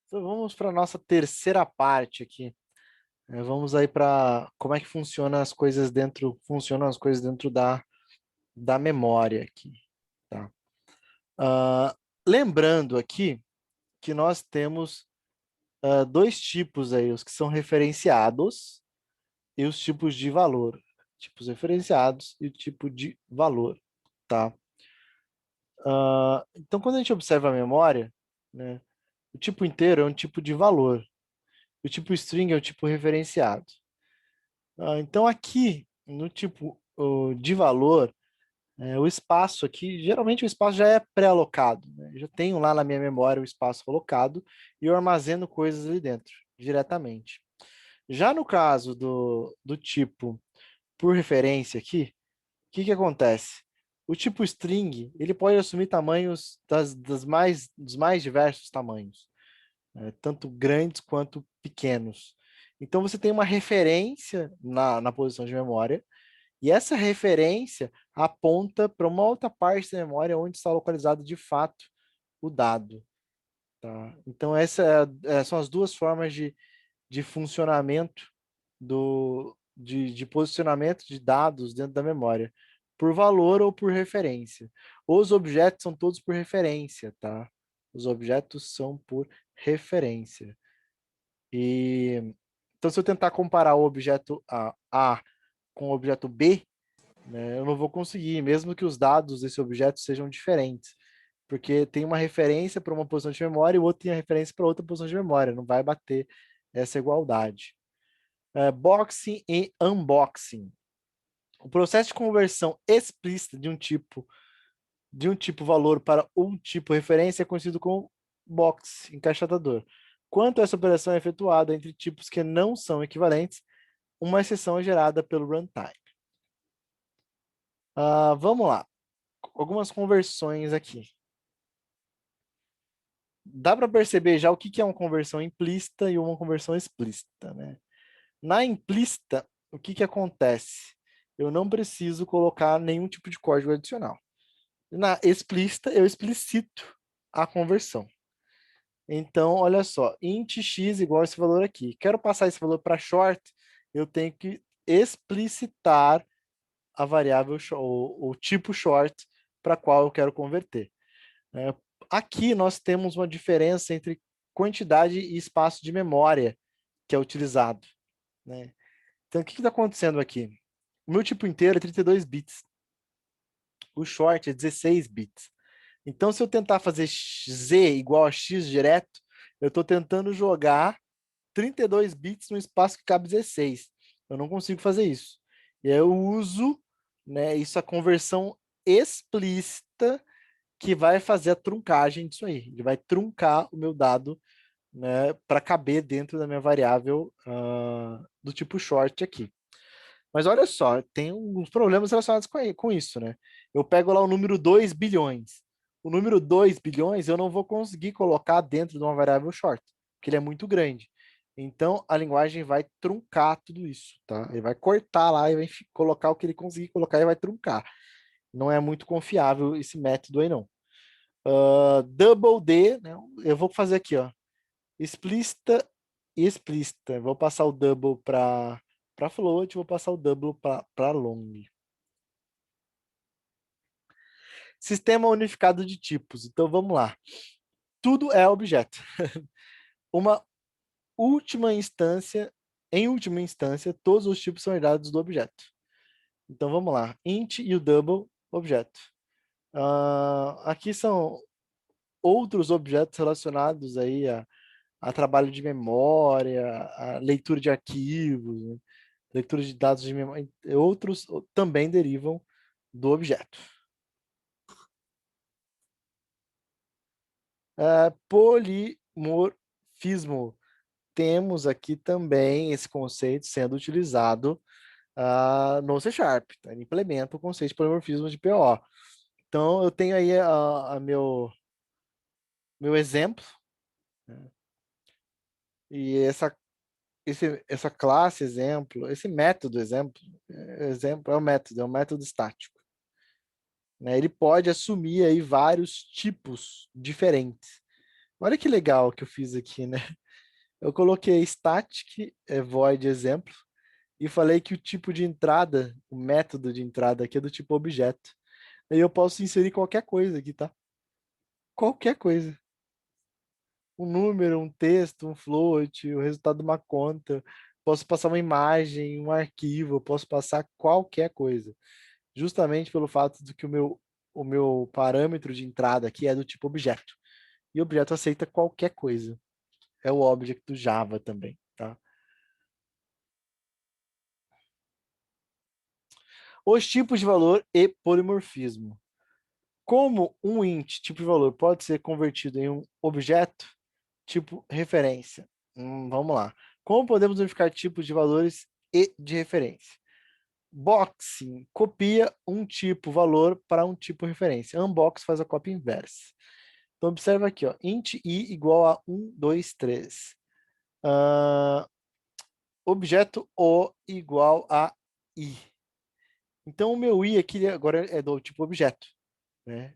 Então, vamos para a nossa terceira parte aqui. Vamos aí para como é que funcionam as coisas dentro da memória aqui, tá? Ah, lembrando aqui que nós temos dois tipos aí, os que são referenciados e os tipos de valor. Tipos referenciados e o tipo de valor, tá? Então, quando a gente observa a memória, né, o tipo inteiro é um tipo de valor. O tipo string é o tipo referenciado. Então, aqui, no tipo de valor, o espaço aqui, geralmente o espaço já é pré-alocado, né? Eu já tenho lá na minha memória o espaço alocado e eu armazeno coisas ali dentro, diretamente. Já no caso do tipo por referência aqui, o que acontece? O tipo string, ele pode assumir tamanhos dos mais diversos tamanhos, tanto grandes quanto pequenos. Então, você tem uma referência na posição de memória, e essa referência aponta para uma outra parte da memória onde está localizado de fato o dado. Tá? Então, são as duas formas de funcionamento de posicionamento de dados dentro da memória, por valor ou por referência. Os objetos são todos por referência, tá? Os objetos são por referência. Então, se eu tentar comparar o objeto A com o objeto B, né, eu não vou conseguir, mesmo que os dados desse objeto sejam diferentes, porque tem uma referência para uma posição de memória e o outro tem a referência para outra posição de memória, não vai bater essa igualdade. Boxing e unboxing. O processo de conversão explícita de um tipo valor para um tipo referência é conhecido como box, encaixotador. Quando essa operação é efetuada entre tipos que não são equivalentes, uma exceção é gerada pelo runtime. Vamos lá. Algumas conversões aqui. Dá para perceber já o que é uma conversão implícita e uma conversão explícita, né? Na implícita, o que acontece? Eu não preciso colocar nenhum tipo de código adicional. Na explícita, eu explicito a conversão. Então, olha só, int x igual a esse valor aqui. Quero passar esse valor para short, eu tenho que explicitar a variável, o tipo short para qual eu quero converter. Aqui nós temos uma diferença entre quantidade e espaço de memória que é utilizado, né? Então, o que está acontecendo aqui? O meu tipo inteiro é 32 bits. O short é 16 bits. Então, se eu tentar fazer z igual a x direto, eu estou tentando jogar 32 bits no espaço que cabe 16. Eu não consigo fazer isso. E aí eu uso, né, isso, a conversão explícita, que vai fazer a truncagem disso aí. Ele vai truncar o meu dado, né, para caber dentro da minha variável do tipo short aqui. Mas olha só, tem uns problemas relacionados com isso, né? Eu pego lá o número 2 bilhões. O número 2 bilhões eu não vou conseguir colocar dentro de uma variável short, porque ele é muito grande. Então, a linguagem vai truncar tudo isso, tá? Ele vai cortar lá e vai colocar o que ele conseguir colocar e vai truncar. Não é muito confiável esse método aí, não. Double D, né? Eu vou fazer aqui, ó. Explícita e explícita. Vou passar o double para float, vou passar o double para long. Sistema unificado de tipos. Então vamos lá. Tudo é objeto. Uma última instância, em última instância, todos os tipos são herdados do objeto. Então vamos lá. Int e o double, objeto. Aqui são outros objetos relacionados aí a trabalho de memória, a leitura de arquivos, né? Leitura de dados de memória, outros também derivam do objeto. Polimorfismo. Temos aqui também esse conceito sendo utilizado no C Sharp. Tá? Ele implementa o conceito de polimorfismo de PO. Então, eu tenho aí meu exemplo, né? E essa classe exemplo, esse método exemplo é um método estático, né? Ele pode assumir aí vários tipos diferentes. Olha que legal que eu fiz aqui, né? Eu coloquei static, void exemplo, e falei que o tipo de entrada, o método de entrada aqui é do tipo objeto. Aí eu posso inserir qualquer coisa aqui, tá? Qualquer coisa. Um número, um texto, um float, o resultado de uma conta. Posso passar uma imagem, um arquivo, eu posso passar qualquer coisa. Justamente pelo fato de que o meu parâmetro de entrada aqui é do tipo objeto. E objeto aceita qualquer coisa. É o object do Java também, tá? Os tipos de valor e polimorfismo. Como um int, tipo de valor, pode ser convertido em um objeto, tipo referência. Vamos lá. Como podemos unificar tipos de valores e de referência? Boxing copia um tipo valor para um tipo referência. Unbox faz a cópia inversa. Então, observa aqui, ó, int i igual a 1, 2, 3. Objeto o igual a i. Então, o meu i aqui agora é do tipo objeto, né?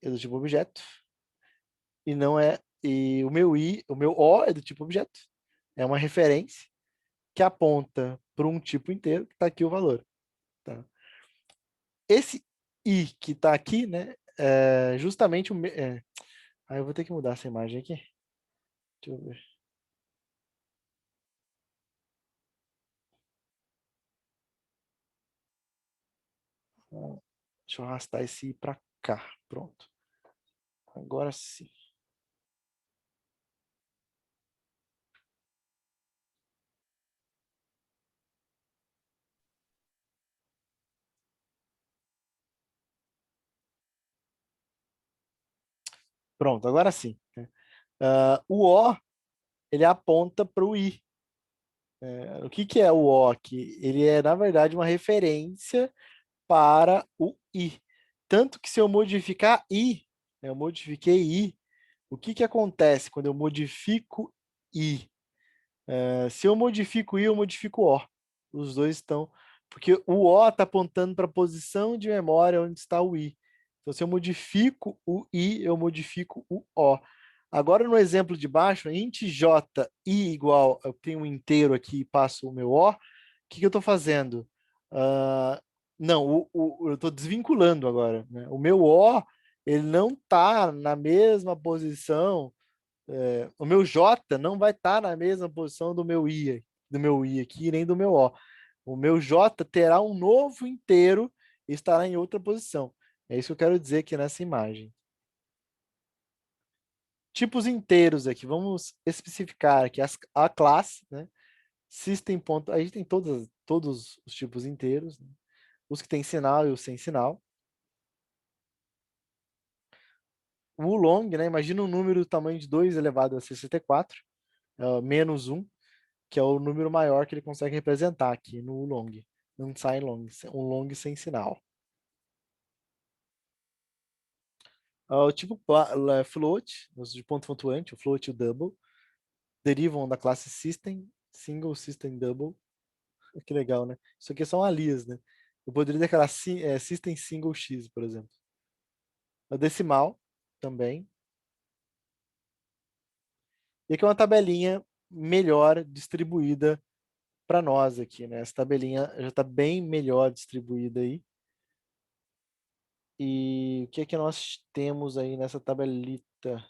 É do tipo objeto e não é. E o meu i, o meu o é do tipo objeto. É uma referência que aponta para um tipo inteiro que está aqui o valor. Tá? Esse i que está aqui, né? É justamente o. Ah, eu vou ter que mudar essa imagem aqui. Deixa eu ver. Ah, deixa eu arrastar esse i para cá. Pronto. Agora sim. Pronto, agora sim. Né? O O, ele aponta para o I. O que, que é o O aqui? Ele é, na verdade, uma referência para o I. Tanto que se eu modificar I, né, eu modifiquei I, o que, que acontece quando eu modifico I? Se eu modifico I, eu modifico O. Os dois estão. Porque o O está apontando para a posição de memória onde está o I. Então, se eu modifico o I, eu modifico o O. Agora, no exemplo de baixo, int j i igual, eu tenho um inteiro aqui e passo o meu O, o que, que eu estou fazendo? Uh, não, eu estou desvinculando agora. Né? O meu O, ele não está na mesma posição o meu J não vai estar na mesma posição do meu I aqui, nem do meu O. O meu J terá um novo inteiro e estará em outra posição. É isso que eu quero dizer aqui nessa imagem. Tipos inteiros aqui, vamos especificar aqui a classe, né? System. A gente tem todos os tipos inteiros, né? Os que têm sinal e os sem sinal. O long, né? Imagina um número do tamanho de 2 elevado a 64, menos 1. Que é o número maior que ele consegue representar aqui no long. Não sai long, um long sem sinal. O tipo float, de ponto flutuante, o float e o double, derivam da classe system, single, system, double. Que legal, né? Isso aqui são alias, né? Eu poderia declarar system single x, por exemplo. A decimal também. E aqui é uma tabelinha melhor distribuída para nós aqui, né? Essa tabelinha já está bem melhor distribuída aí. E o que é que nós temos aí nessa tabelita?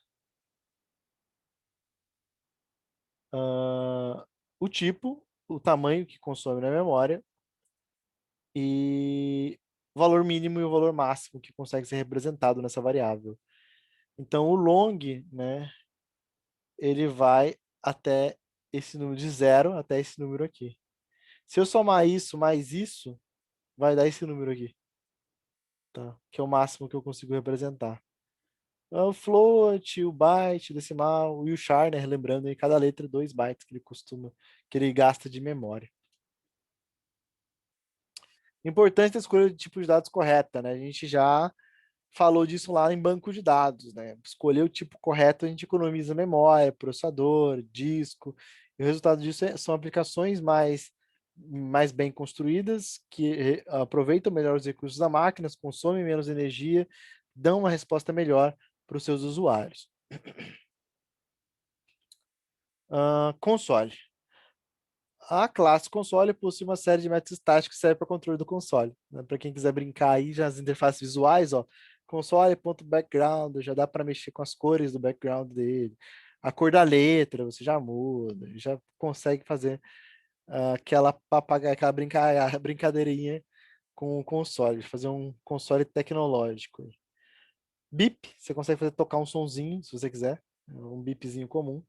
O tipo, o tamanho que consome na memória e o valor mínimo e o valor máximo que consegue ser representado nessa variável. Então, o long, né, ele vai até esse número de 0 até esse número aqui. Se eu somar isso mais isso, vai dar esse número aqui, tá? Que é o máximo que eu consigo representar. O float, o byte, o decimal e o char, né? Lembrando aí, cada letra 2 bytes que ele gasta de memória. Importante a escolha de tipo de dados correta, né? A gente já falou disso lá em banco de dados, né? Escolher o tipo correto, a gente economiza memória, processador, disco. E o resultado disso são aplicações mais bem construídas, que aproveitam melhor os recursos da máquina, consomem menos energia, dão uma resposta melhor para os seus usuários. Console. A classe console possui uma série de métodos estáticos que serve para controle do console. Né? Para quem quiser brincar aí, já as interfaces visuais, ó, console.background, já dá para mexer com as cores do background dele. A cor da letra, você já muda, já consegue fazer aquela papagaia, aquela brincadeirinha com o console, fazer um console tecnológico. Bip, você consegue fazer tocar um sonzinho, se você quiser, um bipzinho comum.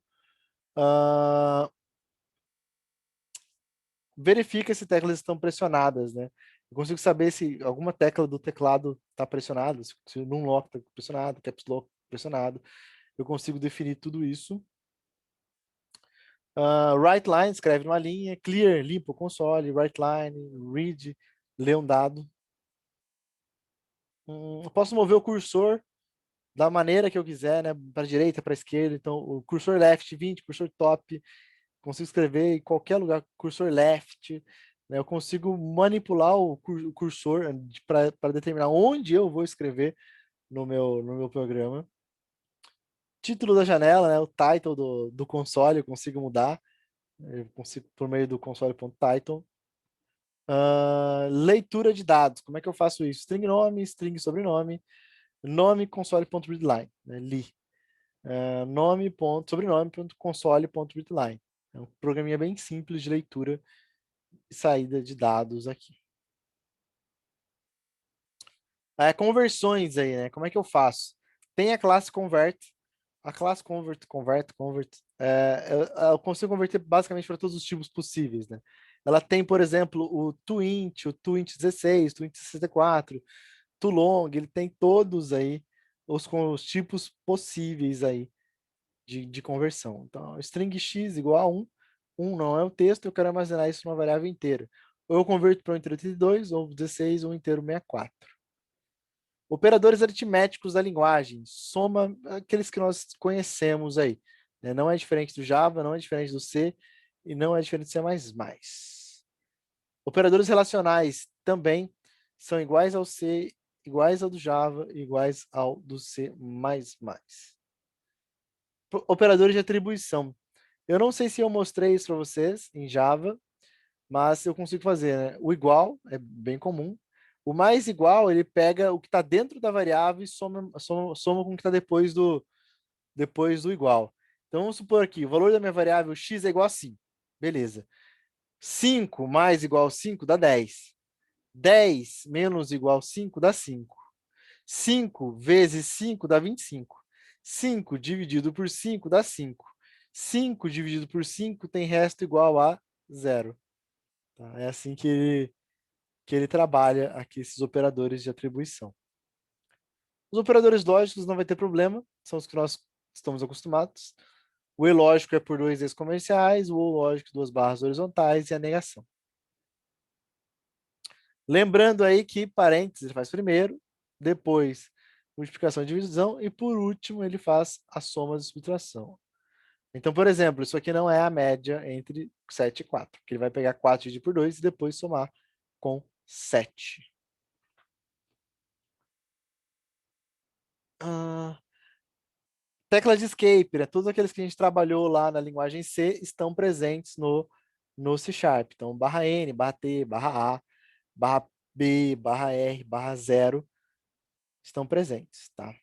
Verifica se teclas estão pressionadas, né? Eu consigo saber se alguma tecla do teclado está pressionada, se o num lock está pressionado, caps lock pressionado. Eu consigo definir tudo isso. Write line, escreve numa linha. Clear, limpa o console. Write line, read, lê um dado. Eu posso mover o cursor da maneira que eu quiser, né? Para a direita, para a esquerda. Então, o cursor left 20, cursor top. Consigo escrever em qualquer lugar, cursor left. Né? Eu consigo manipular o cursor para determinar onde eu vou escrever no meu programa. Título da janela, né? O title do console, eu consigo mudar. Eu consigo por meio do console.title. Leitura de dados. Como é que eu faço isso? String nome, string sobrenome, nome console.readline, né? Li. Nome.sobrenome.console.readline. É um programinha bem simples de leitura e saída de dados aqui. Conversões aí, né? Como é que eu faço? Tem a classe convert. A classe convert. Eu consigo converter basicamente para todos os tipos possíveis, né? Ela tem, por exemplo, o toInt, o toInt 16, toInt 64, toLong, ele tem todos aí com os tipos possíveis aí de conversão. Então, string x igual a 1. 1 não é o texto, eu quero armazenar isso numa variável inteira. Ou eu converto para um inteiro 32, ou 16, ou um inteiro 64. Operadores aritméticos da linguagem, soma aqueles que nós conhecemos aí. Né? Não é diferente do Java, não é diferente do C e não é diferente do C++. Operadores relacionais também são iguais ao C, iguais ao do Java, iguais ao do C++. Operadores de atribuição. Eu não sei se eu mostrei isso para vocês em Java, mas eu consigo fazer, né? O igual é bem comum. O mais igual, ele pega o que está dentro da variável e soma com o que está depois do igual. Então, vamos supor aqui, o valor da minha variável x é igual a 5. Beleza. 5 mais igual a 5 dá 10. 10 menos igual a 5 dá 5. 5 vezes 5 dá 25. 5 dividido por 5 dá 5. 5 dividido por 5 tem resto igual a 0. Tá? É assim que ele trabalha aqui, esses operadores de atribuição. Os operadores lógicos não vai ter problema, são os que nós estamos acostumados. O E lógico é por 2 exponenciais, o O lógico 2 barras horizontais e a negação. Lembrando aí que parênteses ele faz primeiro, depois multiplicação e divisão, e por último ele faz a soma de subtração. Então, por exemplo, isso aqui não é a média entre 7 e 4, porque ele vai pegar 4 dividido por 2 e depois somar com 7. Tecla de escape, né? Todos aqueles que a gente trabalhou lá na linguagem C estão presentes no C Sharp. Então, barra N, barra T, barra A, barra B, barra R, barra 0 estão presentes, tá?